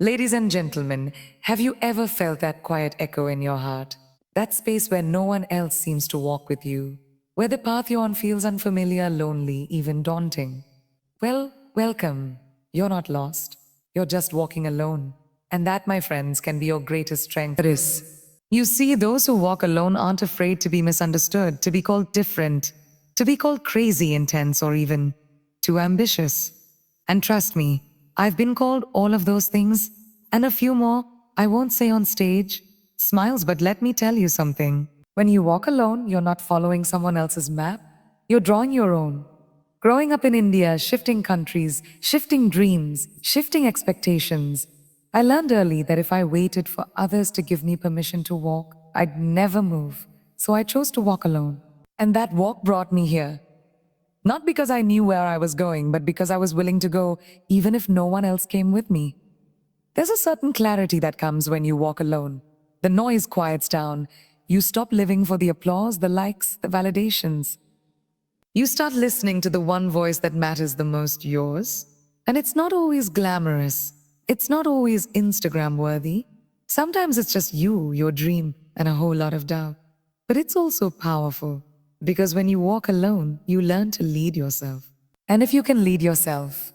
Ladies and gentlemen, have you ever felt that quiet echo in your heart? That space where no one else seems to walk with you, where the path you're on feels unfamiliar, lonely, even daunting. Well, welcome. You're not lost. You're just walking alone. And that, my friends, can be your greatest strength. It is. You see, those who walk alone aren't afraid to be misunderstood, to be called different, to be called crazy, intense, or even too ambitious. And trust me, I've been called all of those things, and a few more I won't say on stage. Smiles, but let me tell you something. When you walk alone, you're not following someone else's map, you're drawing your own. Growing up in India, shifting countries, shifting dreams, shifting expectations, I learned early that if I waited for others to give me permission to walk, I'd never move. So I chose to walk alone. And that walk brought me here. Not because I knew where I was going, but because I was willing to go, even if no one else came with me. There's a certain clarity that comes when you walk alone. The noise quiets down. You stop living for the applause, the likes, the validations. You start listening to the one voice that matters the most, yours. And it's not always glamorous. It's not always Instagram worthy. Sometimes it's just you, your dream, and a whole lot of doubt. But it's also powerful because when you walk alone, you learn to lead yourself. And if you can lead yourself,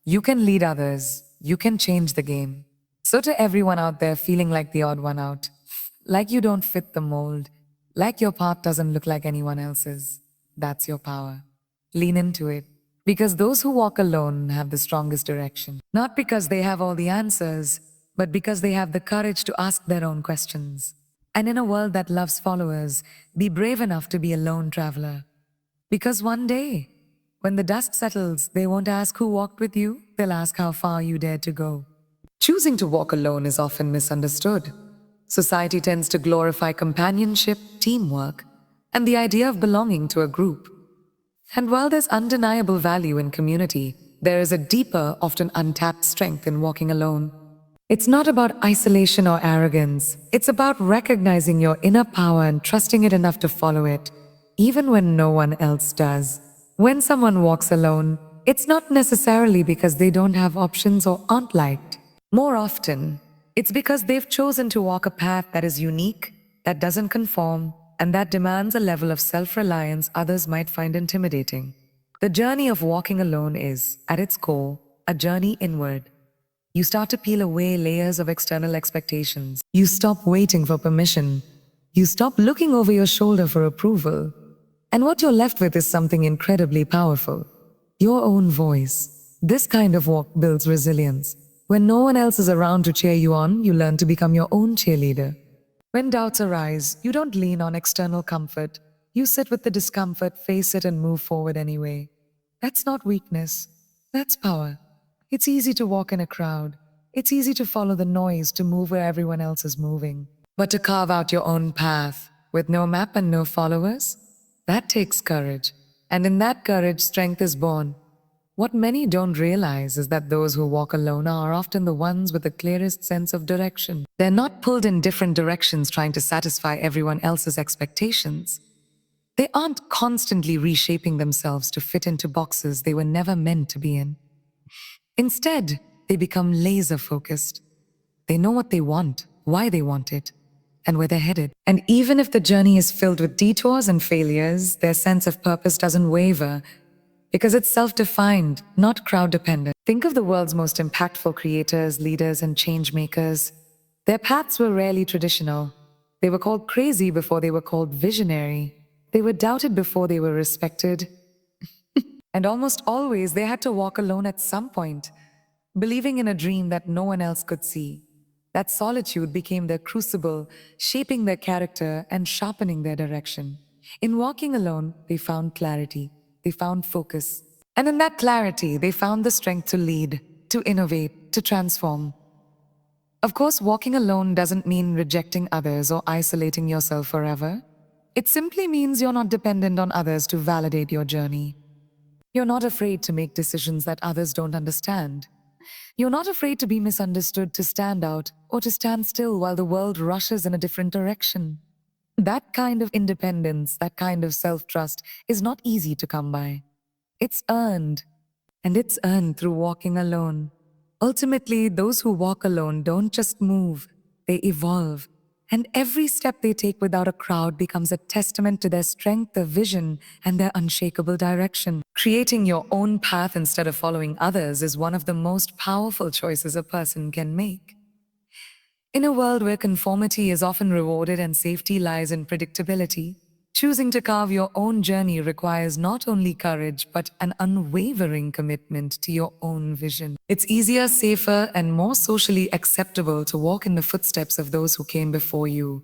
you can lead others, you can change the game. So, to everyone out there feeling like the odd one out, like you don't fit the mold, like your path doesn't look like anyone else's, that's your power. Lean into it. Because those who walk alone have the strongest direction. Not because they have all the answers, but because they have the courage to ask their own questions. And in a world that loves followers, be brave enough to be a lone traveler. Because one day, when the dust settles, they won't ask who walked with you, they'll ask how far you dared to go. Choosing to walk alone is often misunderstood. Society tends to glorify companionship, teamwork, and the idea of belonging to a group. And while there's undeniable value in community, there is a deeper, often untapped strength in walking alone. It's not about isolation or arrogance. It's about recognizing your inner power and trusting it enough to follow it, even when no one else does. When someone walks alone, it's not necessarily because they don't have options or aren't liked. More often, it's because they've chosen to walk a path that is unique, that doesn't conform, and that demands a level of self-reliance others might find intimidating. The journey of walking alone is, at its core, a journey inward. You start to peel away layers of external expectations. You stop waiting for permission. You stop looking over your shoulder for approval. And what you're left with is something incredibly powerful. Your own voice. This kind of walk builds resilience. When no one else is around to cheer you on, you learn to become your own cheerleader. When doubts arise, you don't lean on external comfort. You sit with the discomfort, face it, and move forward anyway. That's not weakness. That's power. It's easy to walk in a crowd. It's easy to follow the noise, to move where everyone else is moving. But to carve out your own path, with no map and no followers, that takes courage. And in that courage, strength is born. What many don't realize is that those who walk alone are often the ones with the clearest sense of direction. They're not pulled in different directions trying to satisfy everyone else's expectations. They aren't constantly reshaping themselves to fit into boxes they were never meant to be in. Instead, they become laser focused. They know what they want, why they want it, and where they're headed. And even if the journey is filled with detours and failures, their sense of purpose doesn't waver because it's self-defined, not crowd-dependent. Think of the world's most impactful creators, leaders, and change makers. Their paths were rarely traditional. They were called crazy before they were called visionary. They were doubted before they were respected. And almost always they had to walk alone at some point, believing in a dream that no one else could see. That solitude became their crucible, shaping their character and sharpening their direction. In walking alone, they found clarity, they found focus. And in that clarity, they found the strength to lead, to innovate, to transform. Of course, walking alone doesn't mean rejecting others or isolating yourself forever. It simply means you're not dependent on others to validate your journey. You're not afraid to make decisions that others don't understand. You're not afraid to be misunderstood, to stand out, or to stand still while the world rushes in a different direction. That kind of independence, that kind of self-trust is not easy to come by. It's earned, and it's earned through walking alone. Ultimately, those who walk alone don't just move, they evolve. And every step they take without a crowd becomes a testament to their strength, their vision, and their unshakable direction. Creating your own path instead of following others is one of the most powerful choices a person can make. In a world where conformity is often rewarded and safety lies in predictability, choosing to carve your own journey requires not only courage but an unwavering commitment to your own vision. It's easier, safer, and more socially acceptable to walk in the footsteps of those who came before you,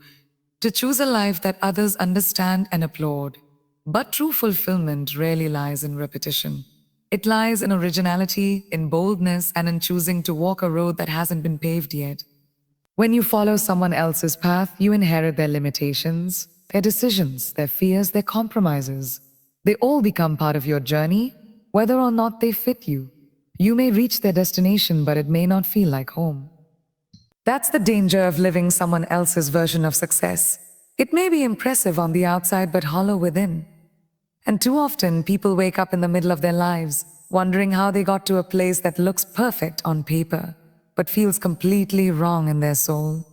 to choose a life that others understand and applaud. But true fulfillment rarely lies in repetition. It lies in originality, in boldness, and in choosing to walk a road that hasn't been paved yet. When you follow someone else's path, you inherit their limitations, their decisions, their fears, their compromises. They all become part of your journey, whether or not they fit you. You may reach their destination, but it may not feel like home. That's the danger of living someone else's version of success. It may be impressive on the outside, but hollow within. And too often, people wake up in the middle of their lives, wondering how they got to a place that looks perfect on paper, but feels completely wrong in their soul.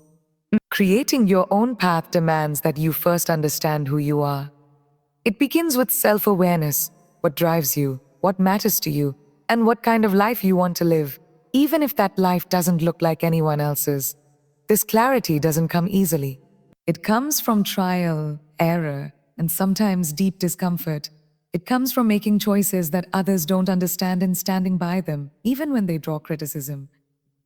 Creating your own path demands that you first understand who you are. It begins with self-awareness, what drives you, what matters to you, and what kind of life you want to live, even if that life doesn't look like anyone else's. This clarity doesn't come easily. It comes from trial, error, and sometimes deep discomfort. It comes from making choices that others don't understand and standing by them, even when they draw criticism.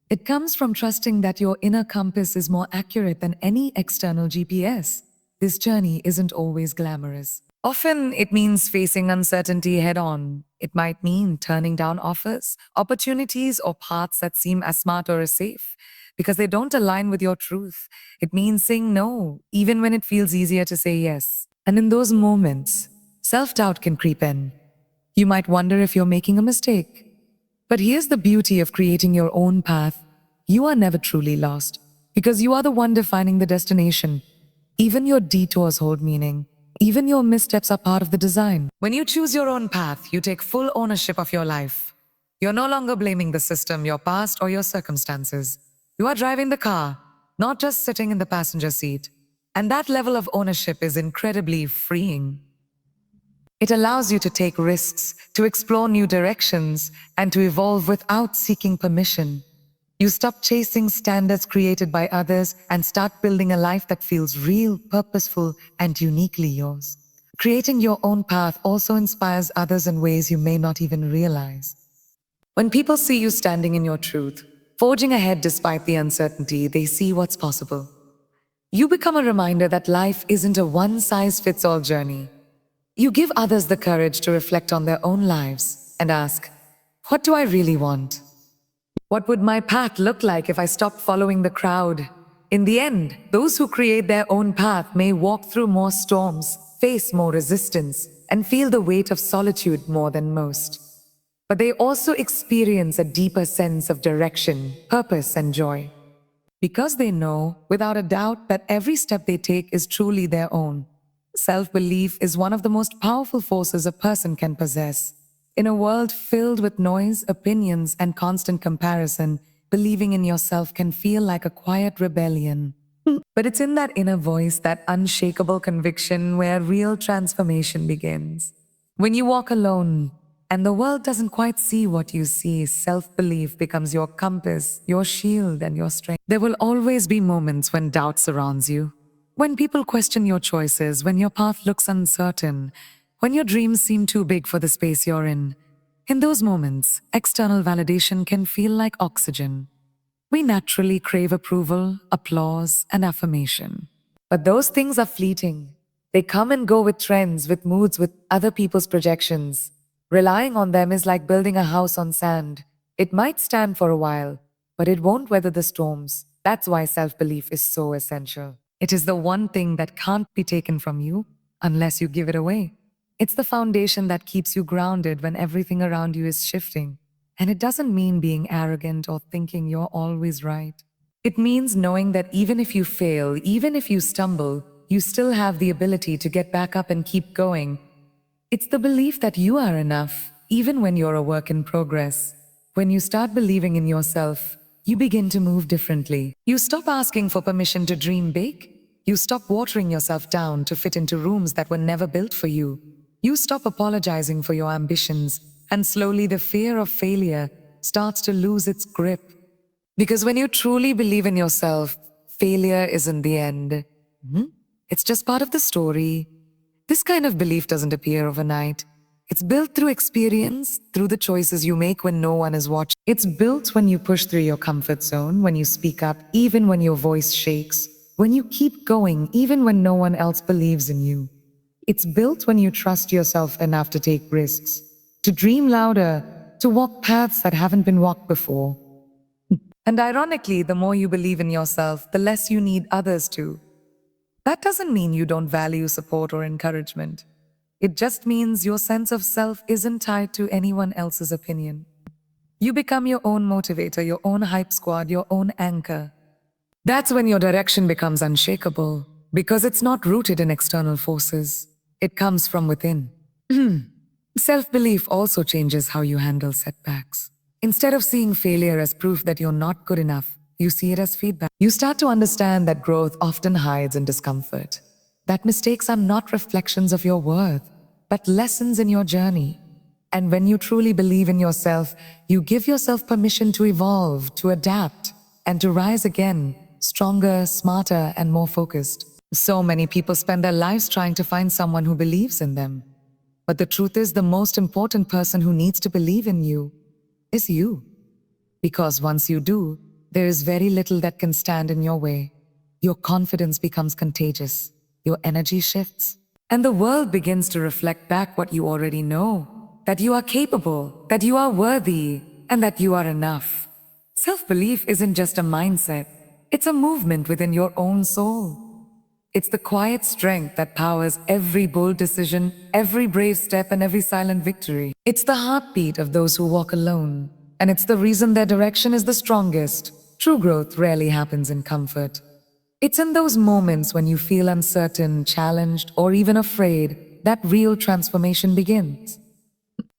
It comes from trusting that your inner compass is more accurate than any external GPS. This journey isn't always glamorous. Often it means facing uncertainty head on. It might mean turning down offers, opportunities, or paths that seem as smart or as safe because they don't align with your truth. It means saying no, even when it feels easier to say yes. And in those moments, self-doubt can creep in. You might wonder if you're making a mistake. But here's the beauty of creating your own path. You are never truly lost because you are the one defining the destination. Even your detours hold meaning. Even your missteps are part of the design. When you choose your own path, you take full ownership of your life. You're no longer blaming the system, your past, or your circumstances. You are driving the car, not just sitting in the passenger seat. And that level of ownership is incredibly freeing. It allows you to take risks, to explore new directions, and to evolve without seeking permission. You stop chasing standards created by others and start building a life that feels real, purposeful, and uniquely yours. Creating your own path also inspires others in ways you may not even realize. When people see you standing in your truth, forging ahead despite the uncertainty, they see what's possible. You become a reminder that life isn't a one-size-fits-all journey. You give others the courage to reflect on their own lives and ask, what do I really want? What would my path look like if I stopped following the crowd? In the end, those who create their own path may walk through more storms, face more resistance, and feel the weight of solitude more than most. But they also experience a deeper sense of direction, purpose, and joy. Because they know, without a doubt, that every step they take is truly their own. Self-belief is one of the most powerful forces a person can possess. In a world filled with noise, opinions, and constant comparison, believing in yourself can feel like a quiet rebellion. But it's in that inner voice, that unshakable conviction, where real transformation begins. When you walk alone, and the world doesn't quite see what you see, self-belief becomes your compass, your shield, and your strength. There will always be moments when doubt surrounds you. When people question your choices, when your path looks uncertain, when your dreams seem too big for the space you're in. In those moments, external validation can feel like oxygen. We naturally crave approval, applause, and affirmation. But those things are fleeting. They come and go with trends, with moods, with other people's projections. Relying on them is like building a house on sand. It might stand for a while, but it won't weather the storms. That's why self-belief is so essential. It is the one thing that can't be taken from you unless you give it away. It's the foundation that keeps you grounded when everything around you is shifting. And it doesn't mean being arrogant or thinking you're always right. It means knowing that even if you fail, even if you stumble, you still have the ability to get back up and keep going. It's the belief that you are enough, even when you're a work in progress. When you start believing in yourself, you begin to move differently. You stop asking for permission to dream big. You stop watering yourself down to fit into rooms that were never built for you. You stop apologizing for your ambitions, and slowly the fear of failure starts to lose its grip. Because when you truly believe in yourself, failure isn't the end. It's just part of the story. This kind of belief doesn't appear overnight. It's built through experience, through the choices you make when no one is watching. It's built when you push through your comfort zone, when you speak up even when your voice shakes, when you keep going even when no one else believes in you. It's built when you trust yourself enough to take risks, to dream louder, to walk paths that haven't been walked before. And ironically, the more you believe in yourself, the less you need others to. That doesn't mean you don't value support or encouragement. It just means your sense of self isn't tied to anyone else's opinion. You become your own motivator, your own hype squad, your own anchor. That's when your direction becomes unshakable, because it's not rooted in external forces. It comes from within. Self-belief also changes how you handle setbacks. Instead of seeing failure as proof that you're not good enough, you see it as feedback. You start to understand that growth often hides in discomfort, that mistakes are not reflections of your worth, but lessons in your journey. And when you truly believe in yourself, you give yourself permission to evolve, to adapt, and to rise again, stronger, smarter, and more focused. So many people spend their lives trying to find someone who believes in them. But the truth is, the most important person who needs to believe in you is you. Because once you do, there is very little that can stand in your way. Your confidence becomes contagious. Your energy shifts. And the world begins to reflect back what you already know. That you are capable, that you are worthy, and that you are enough. Self-belief isn't just a mindset. It's a movement within your own soul. It's the quiet strength that powers every bold decision, every brave step, and every silent victory. It's the heartbeat of those who walk alone. And it's the reason their direction is the strongest. True growth rarely happens in comfort. It's in those moments when you feel uncertain, challenged, or even afraid that real transformation begins.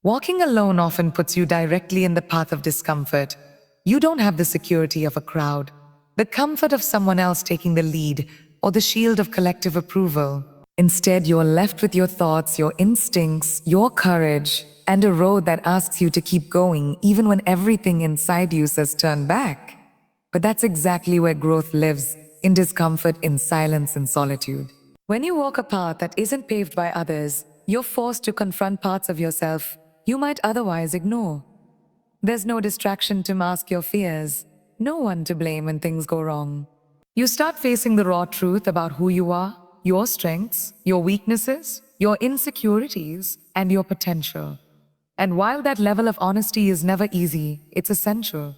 Walking alone often puts you directly in the path of discomfort. You don't have the security of a crowd, the comfort of someone else taking the lead, or the shield of collective approval. Instead, you're left with your thoughts, your instincts, your courage, and a road that asks you to keep going even when everything inside you says turn back. But that's exactly where growth lives, in discomfort, in silence, in solitude. When you walk a path that isn't paved by others, you're forced to confront parts of yourself you might otherwise ignore. There's no distraction to mask your fears, no one to blame when things go wrong. You start facing the raw truth about who you are, your strengths, your weaknesses, your insecurities, and your potential. And while that level of honesty is never easy, it's essential.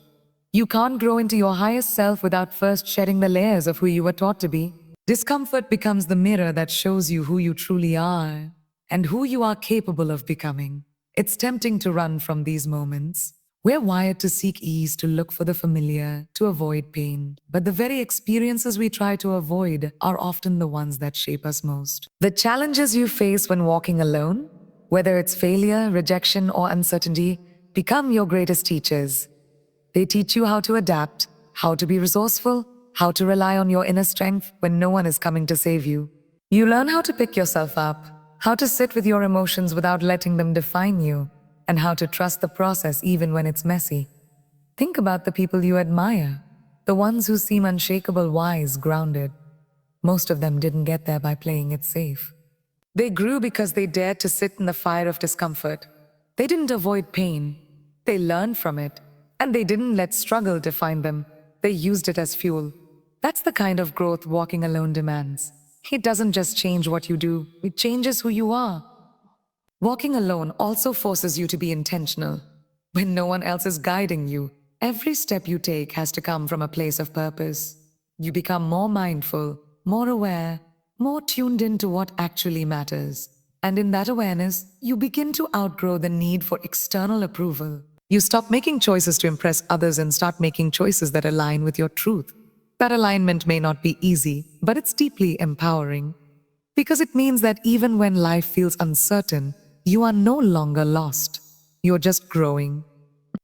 You can't grow into your highest self without first shedding the layers of who you were taught to be. Discomfort becomes the mirror that shows you who you truly are and who you are capable of becoming. It's tempting to run from these moments. We're wired to seek ease, to look for the familiar, to avoid pain. But the very experiences we try to avoid are often the ones that shape us most. The challenges you face when walking alone, whether it's failure, rejection, or uncertainty, become your greatest teachers. They teach you how to adapt, how to be resourceful, how to rely on your inner strength when no one is coming to save you. You learn how to pick yourself up, how to sit with your emotions without letting them define you, and how to trust the process even when it's messy. Think about the people you admire, the ones who seem unshakable, wise, grounded. Most of them didn't get there by playing it safe. They grew because they dared to sit in the fire of discomfort. They didn't avoid pain. They learned from it. And they didn't let struggle define them. They used it as fuel. That's the kind of growth walking alone demands. It doesn't just change what you do, it changes who you are. Walking alone also forces you to be intentional. When no one else is guiding you, every step you take has to come from a place of purpose. You become more mindful, more aware, more tuned into what actually matters. And in that awareness, you begin to outgrow the need for external approval. You stop making choices to impress others and start making choices that align with your truth. That alignment may not be easy, but it's deeply empowering. Because it means that even when life feels uncertain, you are no longer lost. You're just growing.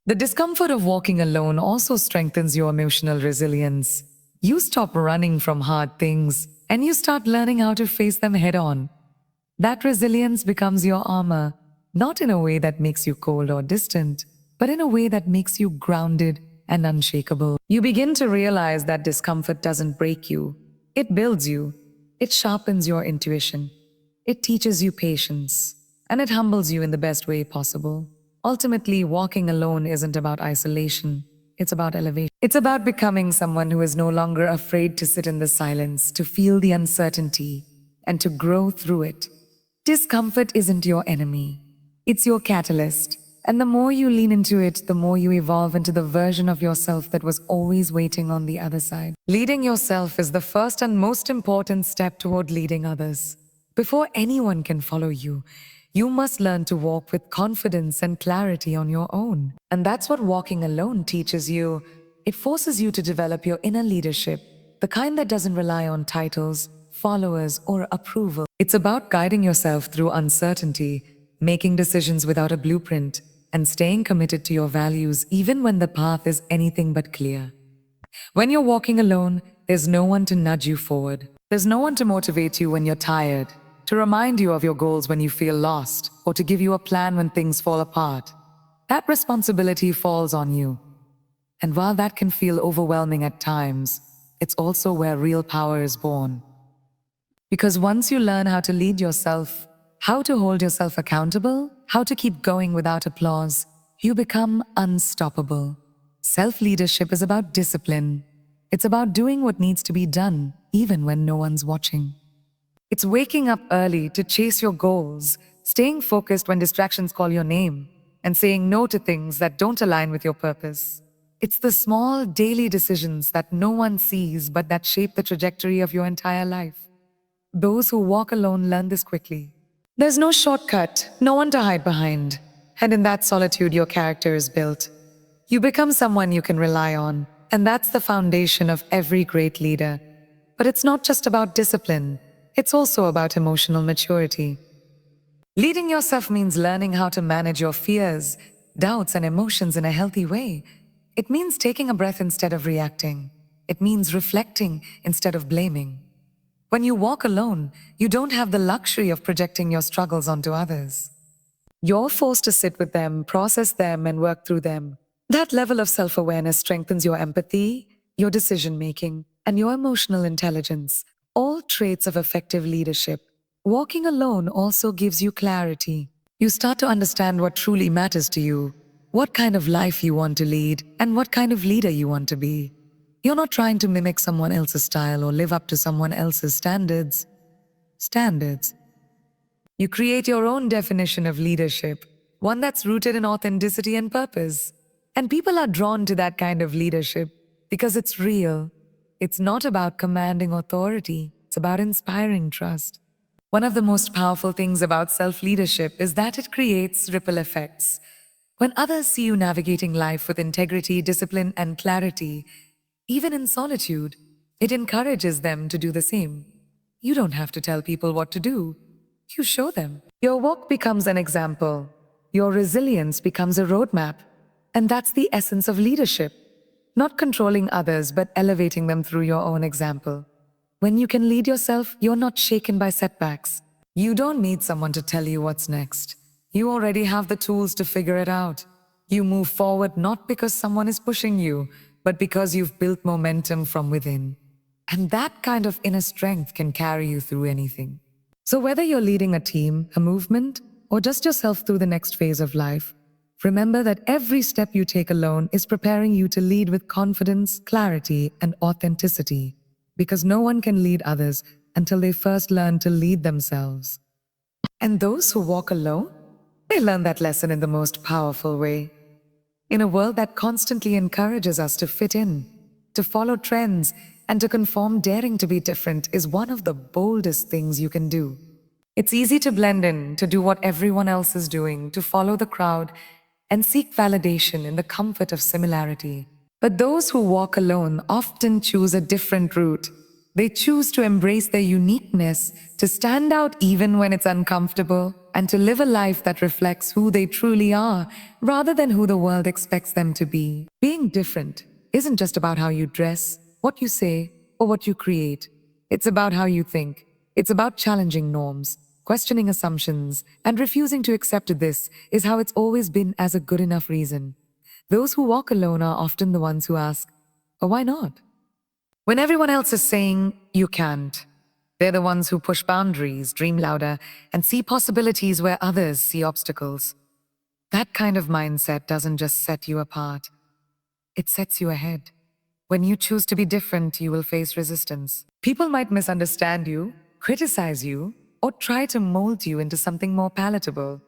The discomfort of walking alone also strengthens your emotional resilience. You stop running from hard things and you start learning how to face them head on. That resilience becomes your armor, not in a way that makes you cold or distant, but in a way that makes you grounded and unshakable. You begin to realize that discomfort doesn't break you, it builds you. It sharpens your intuition. It teaches you patience. And it humbles you in the best way possible. Ultimately, walking alone isn't about isolation, it's about elevation. It's about becoming someone who is no longer afraid to sit in the silence, to feel the uncertainty, and to grow through it. Discomfort isn't your enemy, it's your catalyst. And the more you lean into it, the more you evolve into the version of yourself that was always waiting on the other side. Leading yourself is the first and most important step toward leading others. Before anyone can follow you, you must learn to walk with confidence and clarity on your own. And that's what walking alone teaches you. It forces you to develop your inner leadership, the kind that doesn't rely on titles, followers, or approval. It's about guiding yourself through uncertainty, making decisions without a blueprint, and staying committed to your values even when the path is anything but clear. When you're walking alone, there's no one to nudge you forward. There's no one to motivate you when you're tired, to remind you of your goals when you feel lost, or to give you a plan when things fall apart. That responsibility falls on you. And while that can feel overwhelming at times, it's also where real power is born. Because once you learn how to lead yourself, how to hold yourself accountable, how to keep going without applause, you become unstoppable. Self-leadership is about discipline. It's about doing what needs to be done, even when no one's watching. It's waking up early to chase your goals, staying focused when distractions call your name, and saying no to things that don't align with your purpose. It's the small daily decisions that no one sees but that shape the trajectory of your entire life. Those who walk alone learn this quickly. There's no shortcut, no one to hide behind. And in that solitude, your character is built. You become someone you can rely on, and that's the foundation of every great leader. But it's not just about discipline, it's also about emotional maturity. Leading yourself means learning how to manage your fears, doubts, and emotions in a healthy way. It means taking a breath instead of reacting. It means reflecting instead of blaming. When you walk alone, you don't have the luxury of projecting your struggles onto others. You're forced to sit with them, process them, and work through them. That level of self-awareness strengthens your empathy, your decision-making, and your emotional intelligence, all traits of effective leadership. Walking alone also gives you clarity. You start to understand what truly matters to you, what kind of life you want to lead, and what kind of leader you want to be. You're not trying to mimic someone else's style or live up to someone else's standards. You create your own definition of leadership, one that's rooted in authenticity and purpose. And people are drawn to that kind of leadership because it's real. It's not about commanding authority, it's about inspiring trust. One of the most powerful things about self-leadership is that it creates ripple effects. When others see you navigating life with integrity, discipline, and clarity, even in solitude, it encourages them to do the same. You don't have to tell people what to do. You show them. Your walk becomes an example. Your resilience becomes a roadmap. And that's the essence of leadership. Not controlling others, but elevating them through your own example. When you can lead yourself, you're not shaken by setbacks. You don't need someone to tell you what's next. You already have the tools to figure it out. You move forward not because someone is pushing you, but because you've built momentum from within. And that kind of inner strength can carry you through anything. So whether you're leading a team, a movement, or just yourself through the next phase of life, remember that every step you take alone is preparing you to lead with confidence, clarity, and authenticity. Because no one can lead others until they first learn to lead themselves. And those who walk alone, they learn that lesson in the most powerful way. In a world that constantly encourages us to fit in, to follow trends, and to conform, daring to be different is one of the boldest things you can do. It's easy to blend in, to do what everyone else is doing, to follow the crowd, and seek validation in the comfort of similarity. But those who walk alone often choose a different route. They choose to embrace their uniqueness, to stand out even when it's uncomfortable, and to live a life that reflects who they truly are, rather than who the world expects them to be. Being different isn't just about how you dress, what you say, or what you create. It's about how you think. It's about challenging norms, questioning assumptions, and refusing to accept this is how it's always been as a good enough reason. Those who walk alone are often the ones who ask, "Oh, why not?" When everyone else is saying, "You can't," they're the ones who push boundaries, dream louder, and see possibilities where others see obstacles. That kind of mindset doesn't just set you apart, it sets you ahead. When you choose to be different, you will face resistance. People might misunderstand you, criticize you, or try to mold you into something more palatable.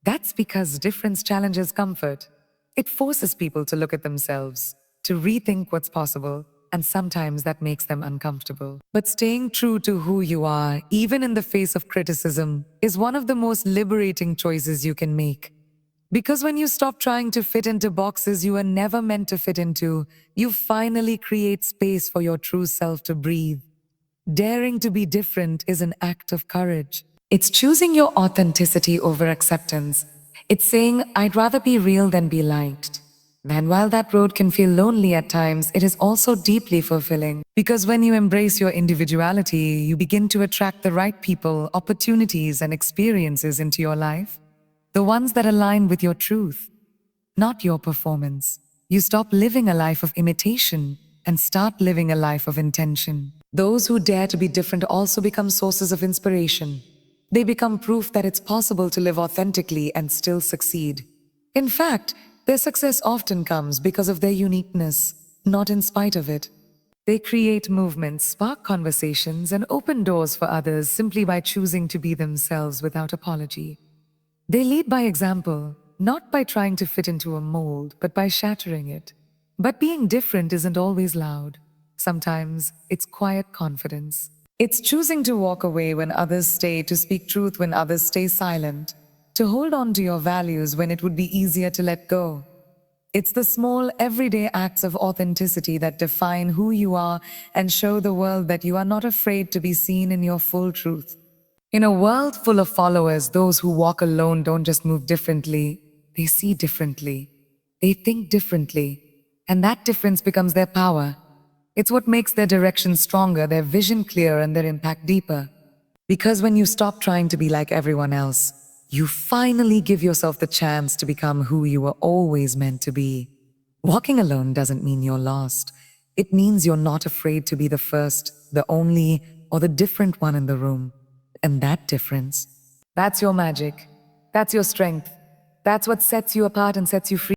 That's because difference challenges comfort. It forces people to look at themselves, to rethink what's possible, and sometimes that makes them uncomfortable. But staying true to who you are, even in the face of criticism, is one of the most liberating choices you can make. Because when you stop trying to fit into boxes you were never meant to fit into, you finally create space for your true self to breathe. Daring to be different is an act of courage. It's choosing your authenticity over acceptance. It's saying, "I'd rather be real than be liked." And while that road can feel lonely at times, it is also deeply fulfilling. Because when you embrace your individuality, you begin to attract the right people, opportunities, and experiences into your life. The ones that align with your truth, not your performance. You stop living a life of imitation and start living a life of intention. Those who dare to be different also become sources of inspiration. They become proof that it's possible to live authentically and still succeed. In fact, their success often comes because of their uniqueness, not in spite of it. They create movements, spark conversations, and open doors for others simply by choosing to be themselves without apology. They lead by example, not by trying to fit into a mold, but by shattering it. But being different isn't always loud. Sometimes it's quiet confidence. It's choosing to walk away when others stay, to speak truth when others stay silent, to hold on to your values when it would be easier to let go. It's the small, everyday acts of authenticity that define who you are and show the world that you are not afraid to be seen in your full truth. In a world full of followers, those who walk alone don't just move differently, they see differently. They think differently. And that difference becomes their power. It's what makes their direction stronger, their vision clearer, and their impact deeper. Because when you stop trying to be like everyone else, you finally give yourself the chance to become who you were always meant to be. Walking alone doesn't mean you're lost. It means you're not afraid to be the first, the only, or the different one in the room. And that difference, that's your magic. That's your strength. That's what sets you apart and sets you free.